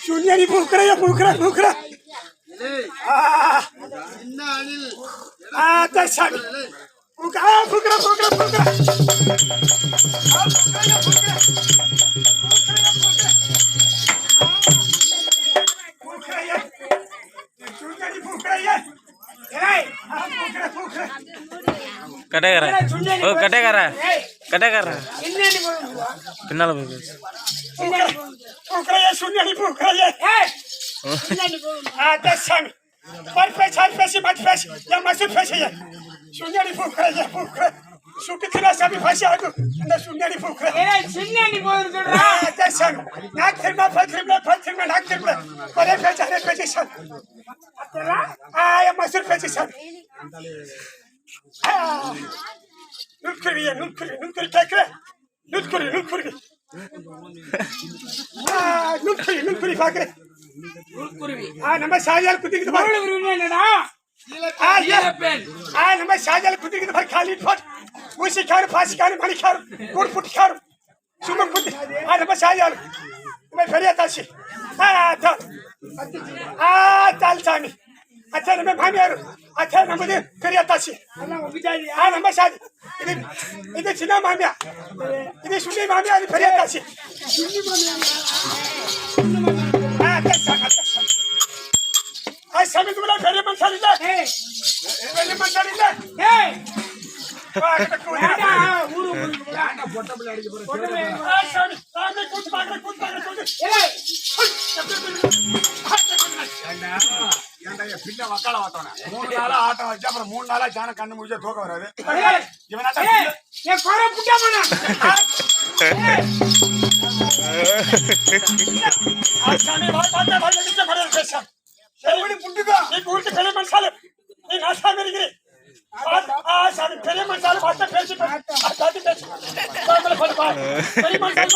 शून्यानी फुकरा फुकरा फुकरा आता सांग फुकरा फुकरा फुकरा फुकरा कटे कर ओ कटे कर कटे कर पिन्नाल फुकरा शून्यानी फुकरा आता सांग पर पैसे मत पैसे या मसूद पैसे या शून्यानी फुकरा फुकरा सुकितला सभी पैसे आगो ना शून्यानी फुकरा शून्यानी बोलतो आता सांग नाक फिरमा नाक फिरमा परे पैसे सांग या मसूद पैसे सांग नुकरी takre नुकरी फाकरे நம்ம சாஜால் குத்திக்கிட்டு பாரு நம்ம சாஜால் குத்திக்கிட்டு பாரு खाली फट उसी खार फांसी खार मणि खार गुड़ पुट खार सुमन पुट நம்ம சாஜால் मैं फेरिया तासी ताल सामी अच्छा मैं भामी यार अच्छा नम्बर फेरिया तासी நம்ம சாஜ் இது சின்ன மாமியா இது சுண்ணி மாமியா இது फेरिया तासी सुन्नी मामिया आज समय तुला फेरे मन सालीला फेरे मन सालीला ऊरू आटा पोटबल अडिगे बरो आज समय आमे कुछ मागरे ஏண்டா பின்ன வக்கால வாத்தானே 3 நாளா ஆட்டம் வச்சு அப்புறம் 3 நாளா ஜான கண்ணு முடிஞ்ச தூக்க வராது இவனாட்ட ஏ கோர புட்டா போனா ஆசானே வாடா நிச்ச பரல் பேசா செவடி புட்டுதா நீ கூட்டு பெரிய மனசால நீ நாசா மேரிகிறே ஆசானே பெரிய மனசால வாடா பேசி ஆசாதி பேசி காமல படுபா பெரிய மனசால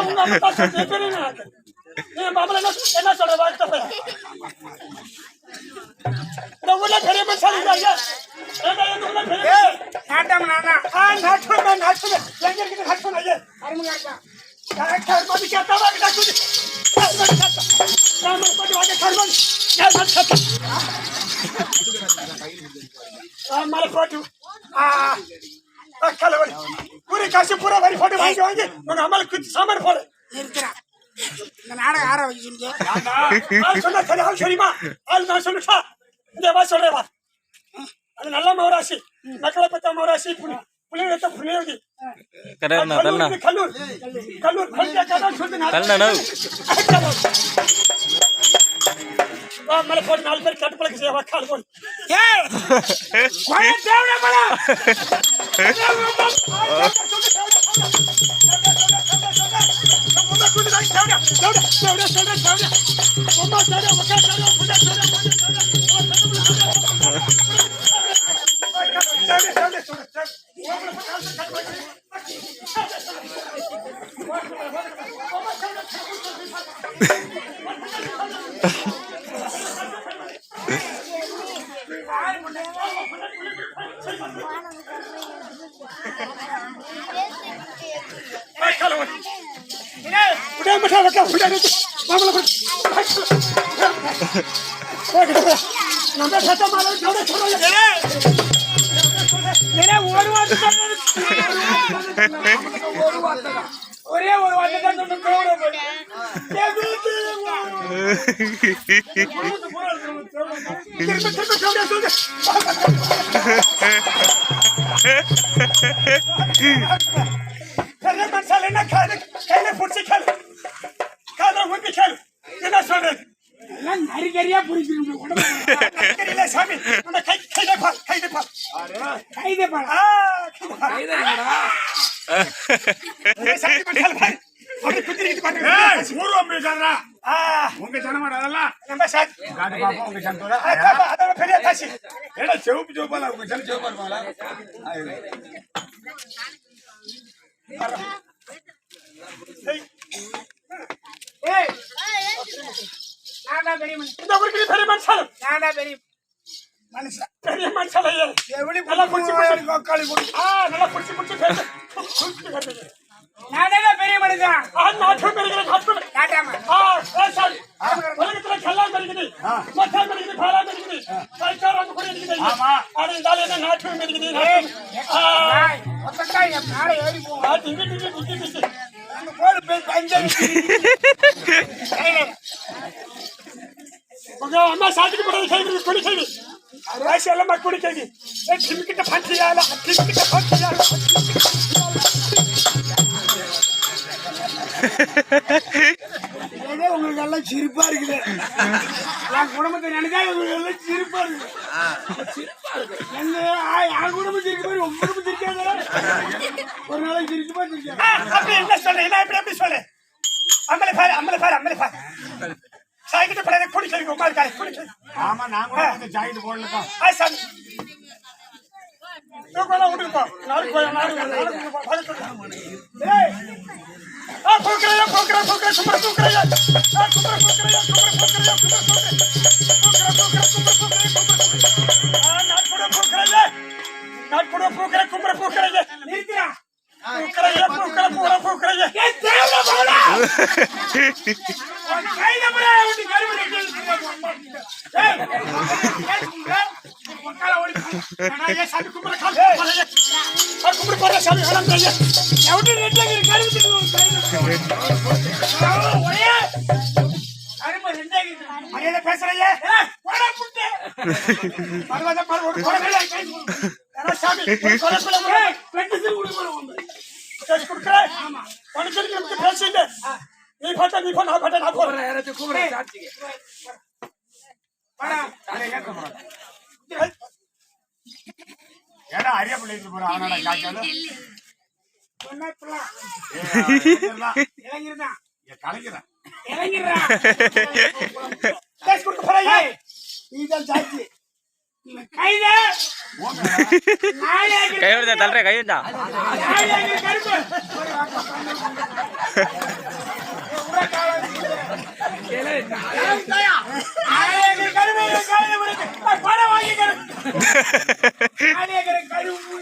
உங்க அப்பா சொல்றே ना ये बाबा என்ன சொல்ற வார்த்தை பே ரவுல பெரிய மனுஷன் இல்லையா ஏடா இதுல பெரிய நாட்டம் நானா நாட்டம் எங்க இருக்கு நாட்டம் ஐயா அருமங்கா கரெக்ட் மாதிரி கேட்டா வாங்க குடி நாம போய் வாங்க கர்மன் நான் சத்த மால போட்டு கலவரி पूरी काशी पूरा वाली फोटो வாங்கி உங்க அம்மாக்கு சாமான் போடு இருக்கறா இந்த நாடக ஆற வைக்கிங்க நான் சொன்ன கதைகள் சரிமா ஆள் நான் சொல்லுடா இந்த வா சொல்றேவா அது நல்ல மௌராசி மக்கள பத்த மௌராசி புலிரத்த புலியோதி கரெனா தல்னா கல்லூர் கல்ல கதா சொல்லுனா தல்னா வா மல போடு நாலு பேர் கட்டப்பளக்கு சேவா கால் போடு ஏய் கோய தேவன மல udah macam apa udah itu mama lu nampak satu malam jauh jauh ya nenek oru watta ore oru watta nonnu jauh podi Karena masalahnya kayaknya fursi kal, kalau mungkin kal, kita sudah. Lan hari kerja puri biru udah. Kerja sami, mana kayak depan. Kayak depan. Kayak depan. Sami kal bhai. Abre putri itu kan. Muru ambil jana. Mungkin jana mana lah. Nampak sah. Gada bapa mungkin jana tu lah. Ada feria kasih. Ada jauh bala, mungkin jana jauh bala. ஏய் நான்டா பெரிய மனுஷன். இந்த ஊருக்கு நீ பெரிய மனுஷன். நான்டா பெரிய மனுஷன் பெரிய மனுஷன் ஐயா. எப்படி நல்லா புடிச்சு புடிச்சு கொக்காளி குடி நல்லா புடிச்சு புடிச்சு பேசு. புடிச்சு பேசு. நான்டா பெரிய மனுஷன். நாட்டு பெரிய நாட்டு. நாட்டாமா. சாரி. உலகத்துல கல்லாம் பெருகுது. மச்சான் பெருகுது, பாலா பெருகுது. கைக்காரங்க கூட இருக்குது. ஆமா. அது இருந்தாலும் என்ன நாட்டு பெருகுது. ஏய் ஒத்தக்காய் என் மேல ஏறி போ. டிங்கி டிங்கி டிங்கி டிங்கி. அந்த போடு போய் பஞ்சாயத்து உங்க அம்மா சாதிக்கு போறது கைது குடி கைது. ராசி எல்லாம் குடி கைது. டிமிக்கிட்ட பஞ்சியால டிமிக்கிட்ட பஞ்சியால. ஏதோ உங்களுக்கு எல்லாம் சிரிப்பா இருக்குது என் குடும்பத்தை நினைச்சா உங்களுக்கு எல்லாம் சிரிப்பா இருக்கு. எங்க என் குடும்பம் சிரிக்க மாதிரி உங்க குடும்பம் சிரிக்காத. ஒரு நாளைக்கு சிரிச்சுமா சிரிக்காது. அப்படி என்ன சொல்ல என்ன எப்படி சொல்ல அம்மலை பாரு சாய்கிட்ட பழைய குடி கைது உமா இருக்காரு குடி கைது. ஆமா நான் கூட வந்து ஜாக்கெட் போடலப்பா சாமி தூக்கல விட்டுப்பா நாளைக்கு ஏய் போக்குறயா சும்மா போக்குறயா நாட்புற போக்குறயா நிறுத்திடா. போக்குறயா ஏய் தேவல போடா. உன் கையில முறை உன் கருமனை ஏய் மக்கள ஓடி நான் சாமி கும்பற கால் கும்பற போற சாமி ஹலம்யா எவடி ரெட்டங்க கருமத்துக்கு ஒரே அருமை ரெண்டங்க மரியாதை பேசுறீங்க போடா புட்டே பரவாயில்லை பரவாயில்லை சாமி ஏய் பெட்டஸ் குடுக்குற வந்து கேஸ் குடுக்குறேன் உனக்கு நமக்கு பேசிங்க நீ பட்ட நான் போறேன் யாராச்சும் கூப்பிடுற சாட்சிங்க வாடா ஏடா அரிய பிள்ளைக்கு போற அவனோட காய்ச்சல் சொன்னாப்ல இறங்கிரடா கலைக்கிறேன் இறங்கிரடா கேஸ் குடுக்க போறேன் நீதான் சாட்சி இவன் கையில நாளைக்கு கைவிடுதா தள்ளுற கைவிடுதா நாளைக்கு கருப்பு நாளைக்கு கருப்பு கையில விடுங்க பணம் வாங்கி கருப்பு நாளைக்கு கருப்பு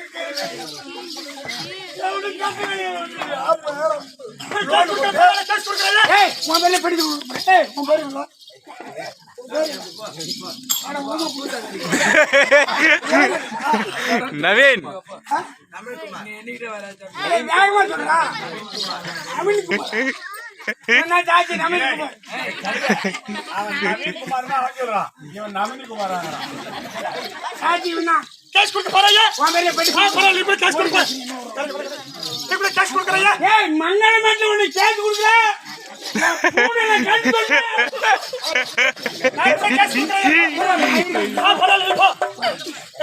எவனுக்கு கேஸ் குடுக்குறேன் ஏய் முதல்ல படிச்சு ஏய் உன் பேரு இல்ல நவீன் ஏய் வேகமா சொல்றா நவீன் குமார் என்ன ஜாதி நவீன் குமார் அவன் நவீன் குமார் தான் சொல்றான் இவன் நவீன் குமார் ஜாதி வேணா கேஸ் குடுக்க போறேன் உன் பேரு படிச்சு பரவாயில்லை இப்போ கேஸ் குடுப்பேன் இப்போ கேஸ் குடுக்குறேன் ஏய் மங்கள மேட்ல உனக்கு கேஸ் குடுக்குற பூனைல கேஸ் குடுக்குற கேஸ் குடுக்குறேன் பரவாயில்லை இப்போ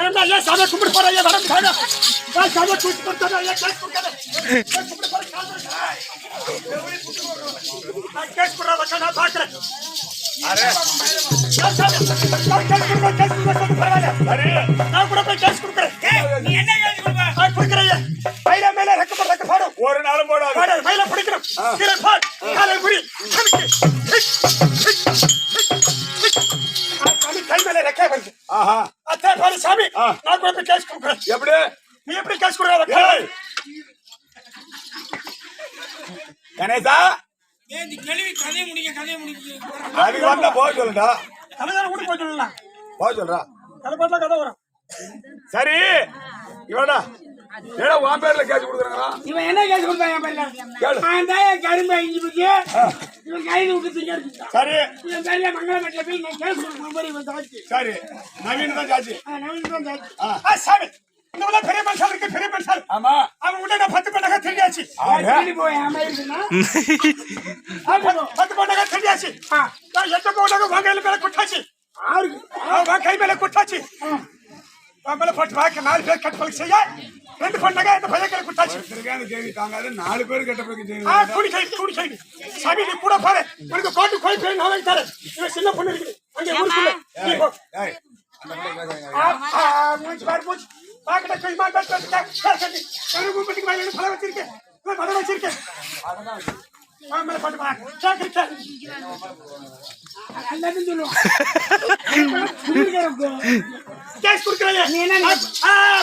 என்ன சாமி கும்பிட்டு போறேன் வரம் சாமி சாமி குடிச்சு கொடுத்தா கேஸ் குடுக்குறேன் கும்பிட்டு போறேன் கேஸ் குடுறா நான் பாக்குறேன் அரே நான் கூட போய் கேஸ் குடுக்குறேன் நீ என்ன கேஸ் குடுப்ப நான் குடுக்குறேன் மயில மேல ரெக்க பாடும் ஒரு நாளும் போடாது மயில பிடிக்கணும் கீழே பார் காலை முடி சாமி கை மேல ரெக்க வருது ஆஹா அத்தே பாரு சாமி நான் கூட போய் கேஸ் குடுக்குறேன் எப்படி நீ எப்படி கேஸ் குடுக்குற கணேசா ஏய் நீ கேள்வி கதையை முடிக்க அதுக்கு வந்தா போக சொல்லுடா தலைதான கூட போய் சொல்லலாம் போக சொல்றா தலைப்பாட்டில் கதை வரும் சரி இவடா ஏடா உன் பேர்ல கேஸ் கொடுக்குறாங்களா இவன் என்ன கேஸ் கொடுத்தா என் பேர்ல கேளு. நான் தான் கரும்பு இஞ்சி பிடிச்சி இவன் கைது விட்டு திங்க எடுத்துட்டான் சரி இவன் பேர்ல மங்களமேட்டில் போய் நான் கேஸ் கொடுக்க மாதிரி இவன் தாச்சு சரி நவீன் தான் சாட்சி நவீன் தான் தாச்சு சாமி இந்த உள்ள பெரிய மனுஷன் இருக்கு பெரிய மனுஷன் ஆமா அவன் உள்ள நான் 10 பண்ணாக தெரியாச்சு தேடி போய் ஏன் இருக்குன்னா 10 பண்ணாக தெரியாச்சு நான் எந்த போனாக வாங்கையில மேல குட்டாச்சு ஆறுக்கு அவன் கை மேல குட்டாச்சு அவன் போட்டு வாக்க 4 பேர் கட் பழக்க செய்ய 2 பண்ணாக இந்த பையன் குட்டாச்சு ஒருத்தருக்கான கேள்வி தாங்காது 4 பேர் கெட்ட போய் செய்யுங்க கூடி கை சாமி நீ கூட பாரு உனக்கு கோட்டு கோய் பேர் நான் வாங்கி தரேன் இவன் சின்ன பொண்ணு இருக்குது அங்கே ஊருக்குள்ள நீ போ ஏய் மூச்சு பாரு மூச்சு பாக்கட கை மால் பேச கரும்பு பட்டிக்கு வாங்கி பழம் வச்சிருக்கேன் மரம் வச்சிருக்கேன் மேல போட்டு வா கேக்குறேன் எல்லாத்தையும் சொல்லுவான் கேஸ் குடுக்குறீங்க நீ என்ன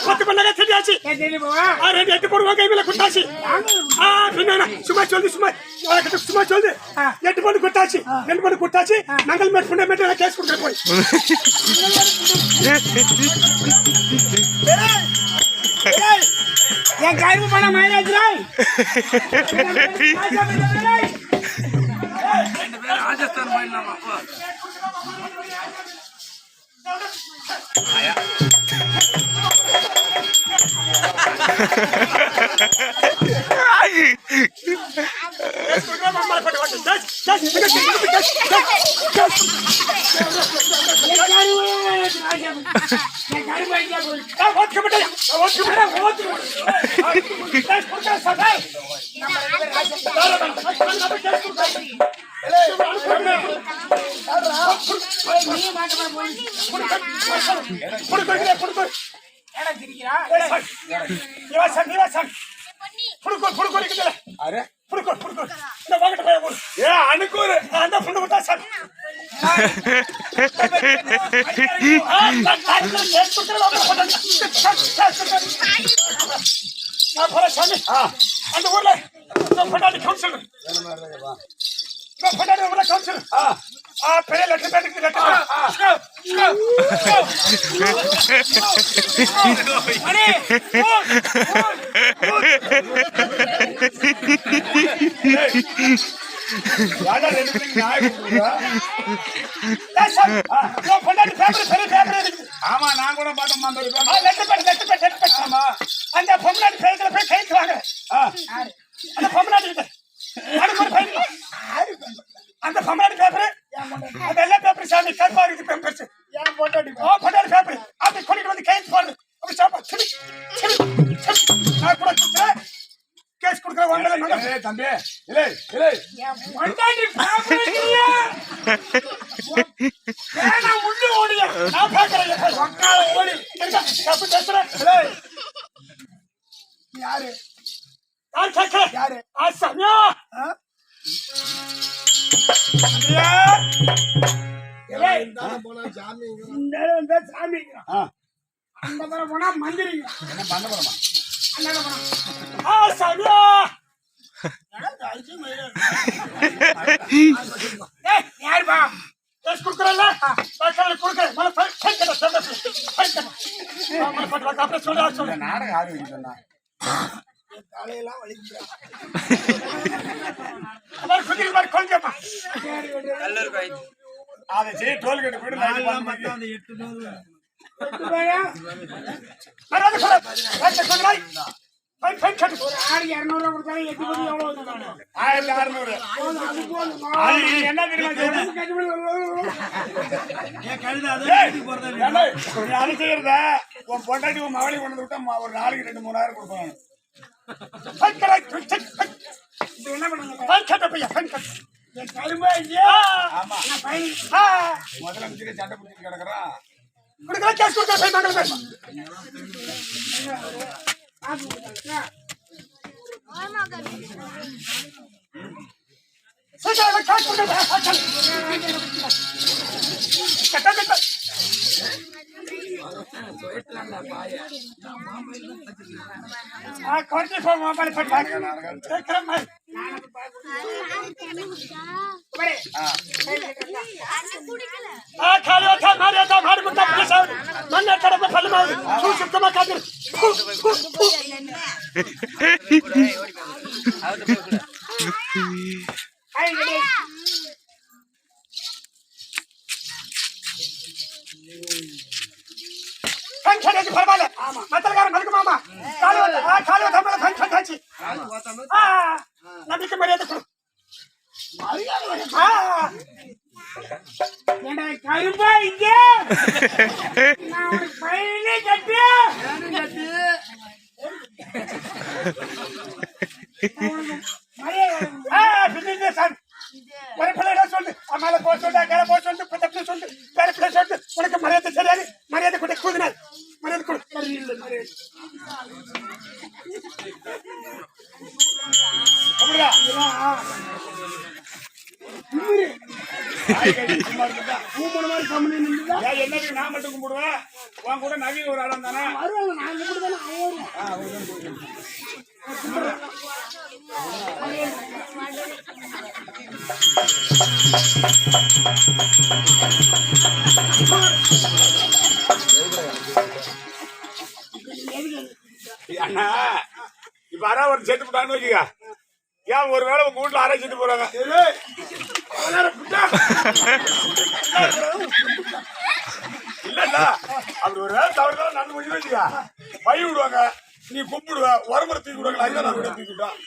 10 பண்ணாங்க தெரியாச்சு தெரியுமா 8 போடுவாங்க கையில குட்டாச்சு பின்ன சும்மா சொல்லு சும்மா சொல்லு 8 பண்ணு குட்டாச்சு 2 பண்ணு குட்டாச்சு நாங்கள் மேட் ஃபண்டமெண்டல் கேஸ் குடுக்குற போய் என் கரும்பு பண்ண மயிலாஜிராய் ராஜஸ்தான் போயிடலாமா அப்போ அனுக்கூறு அந்த புண்ணு விட்டா சார் அந்த ஊர்ல கொண்டாடி கவுன்சிலர் கொண்டாடி ஊர்ல கவுன்சிலர் பெரிய லெட்டர் பேட்டுக்கு ஆமா நான் கூட பார்த்தோம் அந்த பொம்னாடி பேருக்குல போய் கைக்கு வாங்க அந்த பொம்னாடி அந்த பொம்னாடி பேப்பர் அந்த எல்லா பேப்பர் சாமி கருப்பா இருக்குது பேப்பர்ஸ் பொண்டாடி பேப்பர் அப்படி கொண்டு வந்து கைக்கு போடுறது அப்படி சாப்பா நான் கூட கேஸ் கொடுக்குற வாங்க தம்பி இல்லை இல்லை உள்ள ஓடியா நான் பாக்குறேன் ஓடி தப்பு பேசுறேன் யாரு நான் கேட்கிறேன் யாரு சாமியா சாமி அந்த தரம் போனா மந்திரிங்க என்ன பண்ண போறோமா சாமியா யாருப்பா கேஸ் குடுக்குறல்ல குடுக்குறேன் அப்புறம் சொல்ல நாடகம் ஆரம்பிக்க சொன்னா தலையெல்லாம் வலிக்கிறான் கொஞ்சமா அதை செய்ய டோல்கேட் போயிட்டு அது செய்யறத உன் பொண்டாட்டி உன் மவளி கொண்டு விட்டா ஒரு நாளைக்கு 2-3 கொடுப்பாங்க என்ன பண்ணுங்க முதல்ல சண்டை பிடிச்சிட்டு கிடக்குறான் பரவாயில்ல மத்தலகார மறுக்குமாமா நம்பிக்கை மரியாதை கொடு கருப்பா இங்க பையனே கட்டு ஒரு பிள்ளை சொல்லு அம்மால போக சொல்லு அங்கே போக சொல்லு பத்தப்பிள்ளை சொல்லு வேற பிள்ளை சொல்லு உனக்கு மரியாதை சரியாது மரியாதை கொண்டு கூதுனாள் மரியாதை கொடு அப்படியா மாதிரி காய்கறி சும்மா இருக்குதா? மூணு மாதிரி கம்பெனி நின்றுதா ஏன் என்னத்துக்கு நான் மட்டும் கும்பிடுவேன்? உன் கூட நவீன் ஒரு ஆளம் தானே? வருவாங்க நான் கூப்பிட்டு தானே வருவேன் அண்ணா இப்ப யாராவது ஒரு செத்து போட்டான்னு வச்சுக்க, ஏன் ஒரு வேளை உங்க வீட்டுல யாராவது செத்து போறாங்க? இல்ல அப்படி ஒரு வேலை தவறுதான் நடந்து போய் வச்சுக்க, பை விடுவாங்க, நீ கும்பிடுவ, உரமுறை தூக்கி விடுவாங்க. அதுதான் நான் கூட தூக்கிட்டோம்.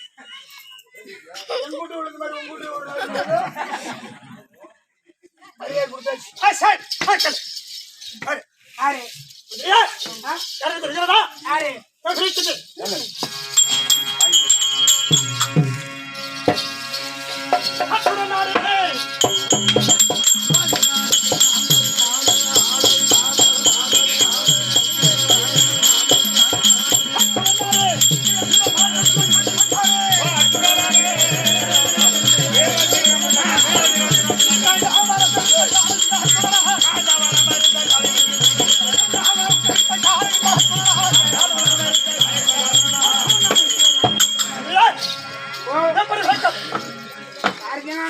யாரு யாருக்கு தெரிகிறதா? யாரு தெரிவித்தது. அத்துடன் நாடுகளே.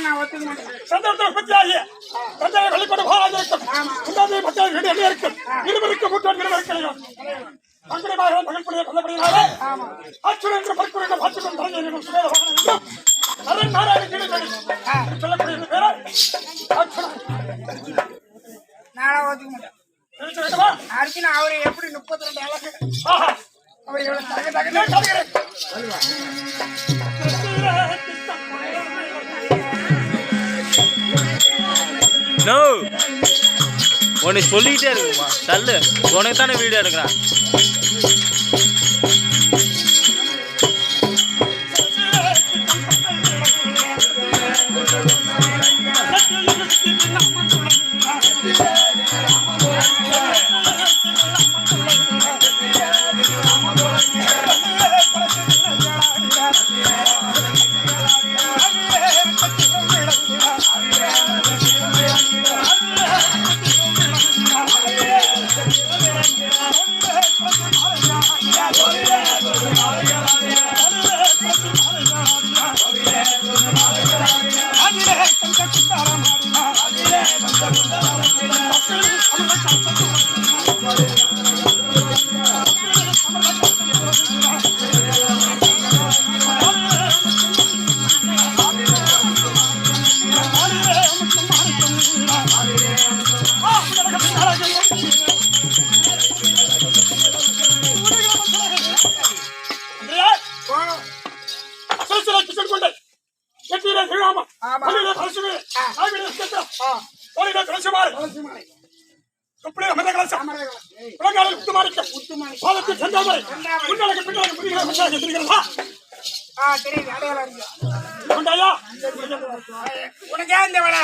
நான் ஒத்துக்க மாட்டேன் சந்தர்ப்பத்தை பற்றியாகிய தந்தையை வெளிக்கொண்டு போகாதிருக்கும். உண்டாதை மக்கள் என்ன இருக்கும்? இருவருக்கும் முற்றோன் இருவருக்கையும் மங்களமாக மகிழ்ச்சியை கொல்லப்படுகிறாரே. அச்சுடன் என்ற பற்குறை பார்த்துக்கொண்டு தலைஞரும் சுவேத வாகனம் அதன் நாராயண கிழமை சொல்லக்கூடிய இந்த பேரை அச்சுடன் நானா ஒத்துக்க மாட்டேன். தெரிவிக்க வேண்டுமா? அர்ஜுனா அவரை எப்படி 32 அழகு ஆஹா அவர் எவ்வளவு தக தகனே காதுகிறேன். நோ உன்னை சொல்லிக்கிட்டே இருக்குமா தள்ளு, உனக்கு தானே வீடியோ எடுக்கிறான். தெரியுது அடையாளம் இருக்கு. உண்டாயா? உனக்கு ஏன் இந்த வேலை?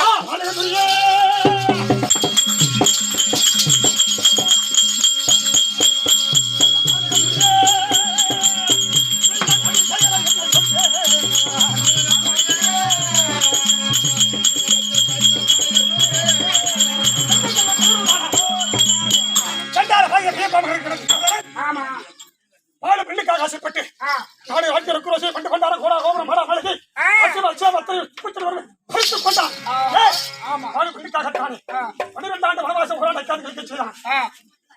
ஆமா பாலு பெண்ணுக்காக ஆசைப்பட்டு நாடு ஆட்சியர் குரோசை பண்டு கொண்டாட கோடா கோபுரம் மடா மலைக்கு அச்சம் அச்சம் அத்தை குப்பத்தில் வருது பறித்து கொண்டான். பாலு பெண்ணுக்காக தானே 12 ஆண்டு வனவாசம் போராட்டம் கிடைக்க செய்தான்.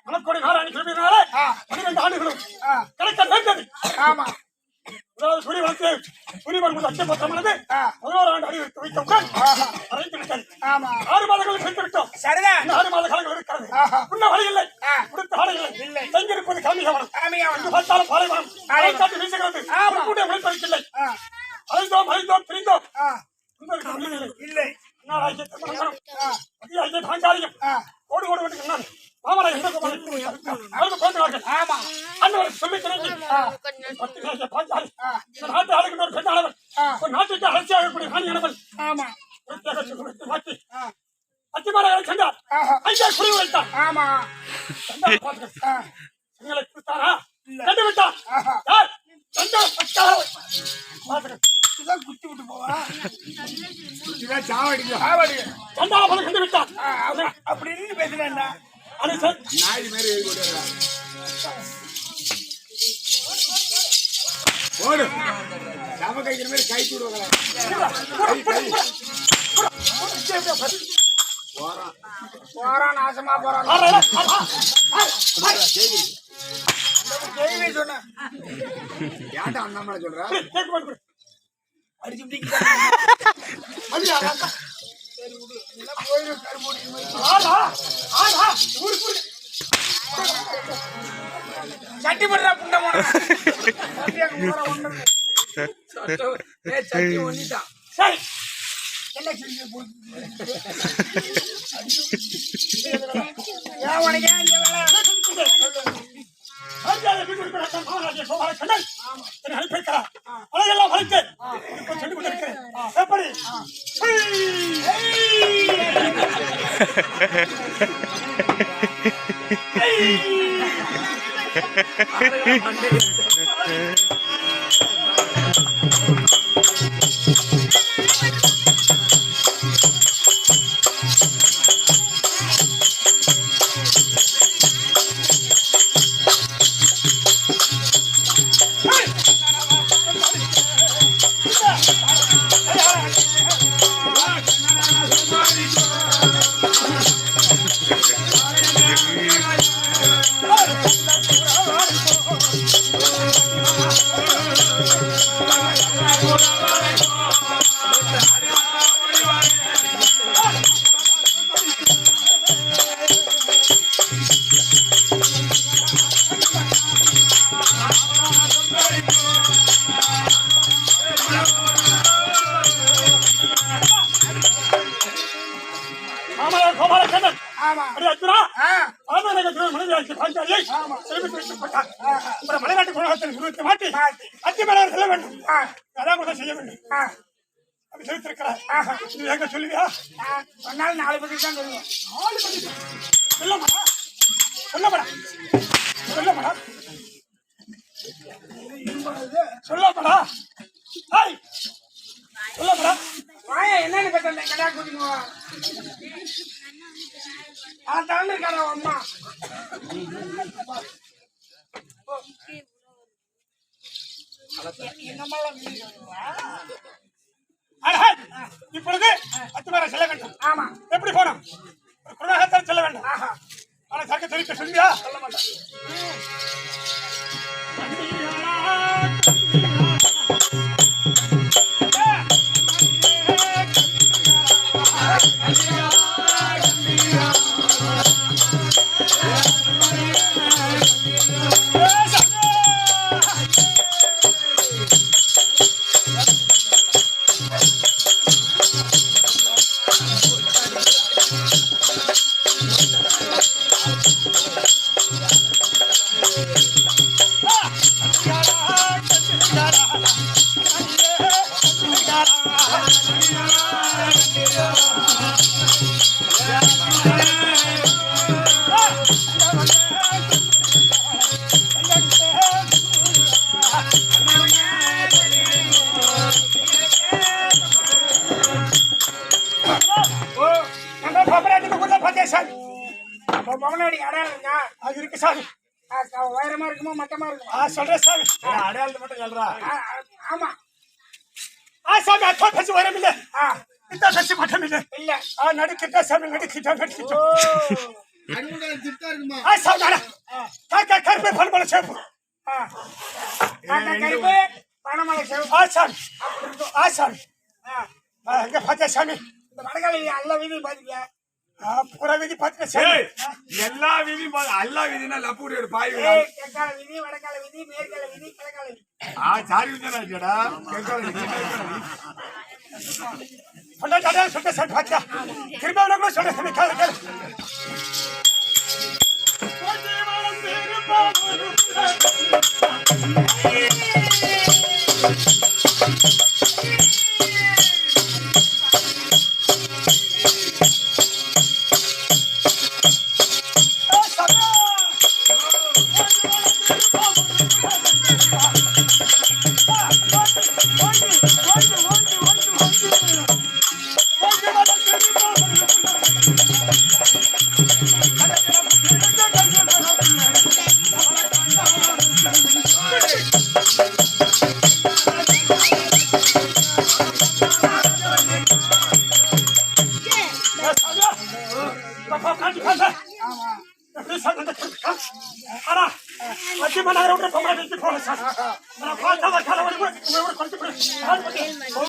மனக்கோடி நாராயணி கிளம்பினாலே 12 ஆண்டுகளும் கிடைக்க வேண்டது. ஆமா அதாவது சுரி வளர்த்து சுரிவன் முதல் அச்சப்பட்டமானது 11 ஆண்டு அடி வைத்தவுடன் அரைத்து விட்டது. 6 மாதங்கள் சென்று விட்டோம். சரிதான். இன்னும் 6 மாத காலங்கள் இருக்கிறது. இன்னும் வழி இல்லை, கொடுத்த ஆடை இல்லை, தங்கியிருப்பது காமிகவனம். இங்கு பார்த்தாலும் பாலைவனம் காட்டி வீசுகிறது. கூட உழைப்பதற்கில்லை. அழைந்தோம் அழைந்தோம் பிரிந்தோம் உங்களுக்கு இல்லை அதிகாரியம் பாஞ்சாலியம் ஓடு ஓடு ஓடு நான் மாமலை அண்ணன் சொல்லி கிடைச்சி 10 பாஞ்சாலி இந்த நாட்டு ஆளுக்கு ஒரு பெண்ணாளவன் ஒரு நாட்டுக்கு அலட்சியாகக்கூடிய ராணியானவன் மாற்றி அத்திமாரங்களை சென்றார். ஐயா குடி வைத்தார். எங்களை கொடுத்தாரா கண்டு விட்டார். யார் இதான் குத்தி விட்டு போவா இதான் சாவடிக்க சண்டால பல கண்டு விட்டான் அப்படின்னு பேசுறேன்டா அது சார் நாய் மாதிரி எழுதி போடுறா ஓடு சம கைக்கிற மாதிரி கை கூடுவாங்க போறான் நாசமா போறான் சொன்ன ஏன்டா அந்த மாதிரி சொல்ற அடிச்சு சட்டி பண்றா புண்டமான சட்டி ஒண்ணிட்டான் சரி என்ன செஞ்சு ஏன் உனக்கு ஏன் இந்த வேலை அழகெல்லாம் வளைத்து சொல்லி கொண்டிருக்கிறேன் எப்படி மலைநாட்டு குணத்தில் மாட்டி அத்திமலர் செல்ல வேண்டும் அதான் செய்ய வேண்டும் அப்படி சொல்லித்திருக்கிறார் எங்க சொல்லுவியா சொன்னாலும் 4 பேருக்கு தான் சொல்லுவோம் சொல்லமாடா சொல்லமாடா சொல்லமாடா சொல்லமாடா சொல்லமாடா வாயா என்னன்னு கேட்டேன் கடா கூட்டிட்டு தாண்டி இருக்காரா அம்மா இப்பொழுது அத்துமாரை செல்ல வேண்டும். ஆமா எப்படி போனோம்? குணாகத்தான் செல்ல வேண்டும். ஆனா சர்க்க தெரிவிக்க சொல்லியா? சொல்ல மாட்டேன். அது இருக்கு சாமி. உயரமா இருக்குமா மட்டமா இருக்குமா சொல்றேன் சாமி. அடையாளத்தை மட்டும் சொல்றா ஆமா சாமி அப்பா பேசி வரம் இல்லை. இந்த பேசி மட்டும் இல்லை. இல்ல நடுக்கிட்ட சாமி நடுக்கிட்ட நடுக்கிட்ட இருக்குமா சாமி கருப்பை பண்பலை சேப்பு கருப்பு பணமலை சேப்பு சாமி சாமி எங்க பார்த்தா சாமி இந்த வடகால எல்லா வீதியும் பாத்துக்கியா புற வீதி பார்த்துக்க எல்லா வீதியும் எல்லா வீதினா லப்பூரியோட பாய் தெற்கால வீதி வடக்கால வீதி மேற்கால வீதி கிழக்கால வீதி சாரி விஜயடா சொல்ற சார் பாத்தியா திரும்ப கூட சொல்ற சாமி கேளு கேளு பாப்பா காட்டி பாச எப்படி சார் ஆனா அத்தி மனார விட்டு பொம்மை போல சார்